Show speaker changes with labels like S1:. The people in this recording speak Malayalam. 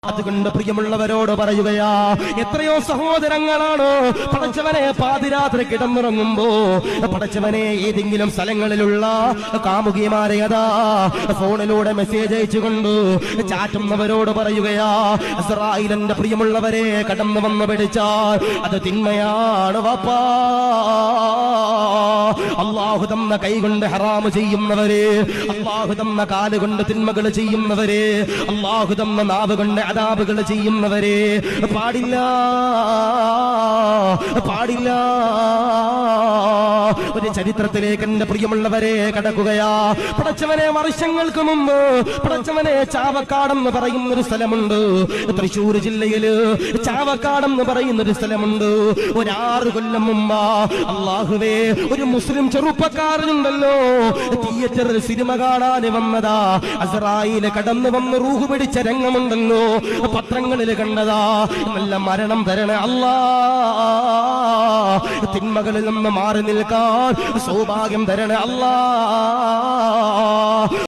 S1: അതുകൊണ്ട് പ്രിയമുള്ളവരോട് പറയുകയാ, എത്രയോ സഹോദരങ്ങളാണ് പടച്ചവനെ പാതിരാത്രി കിടന്നുറങ്ങുമ്പോ പടച്ചവനെ ഏതെങ്കിലും സ്ഥലങ്ങളിലുള്ള കാമുകിമാരെ അതാ ഫോണിലൂടെ മെസ്സേജ് അയച്ചുകൊണ്ട് ചാറ്റുന്നവരോട് പറയുകയാ, ഇസ്രായേലിന്റെ പ്രിയമുള്ളവരെ കടന്നു വന്ന് പിടിച്ചാൽ അത് തിന്മയാണ് വാപ്പാ. അല്ലാഹു തന്ന കൈ കൊണ്ട് ഹറാമ് ചെയ്യുന്നവരെ, അല്ലാഹു തന്ന കാല് കൊണ്ട് തിന്മകൾ ചെയ്യുന്നവരെ, അല്ലാഹു തന്ന നാവ് കൊണ്ട് അദാബുകൾ ചെയ്യുന്നവരെ പാടില്ല, പാടില്ല. ഒരു ചരിത്രത്തിലേക്ക് എന്റെ പ്രിയമുള്ളവരെ കടക്കുകയാ. പടച്ചവനെ വർഷങ്ങൾക്ക് മുമ്പ് പടച്ചവനെ ചാവക്കാടെന്ന് പറയുന്നൊരു സ്ഥലമുണ്ട്, തൃശ്ശൂർ ജില്ലയില് ചാവക്കാടെന്ന് പറയുന്നൊരു സ്ഥലമുണ്ട്. 6 കൊല്ലം മുമ്പ് അല്ലാഹുവേ ഒരു മുസ്ലിം ചെറുപ്പക്കാരനുണ്ടല്ലോ തിയേറ്ററിൽ സിനിമ കാണാൻ വന്നതാ, ഇസ്രായേൽ കടന്നു വന്ന് റൂഹ് പിടിച്ച രംഗമുണ്ടല്ലോ പത്രങ്ങളിൽ കണ്ടതാ. നല്ല മരണം തരണേ അല്ലാ, തിന്മകളിൽ നിന്ന് മാറി നിൽക്കാൻ സൗഭാഗ്യം തരണേ അല്ലാ.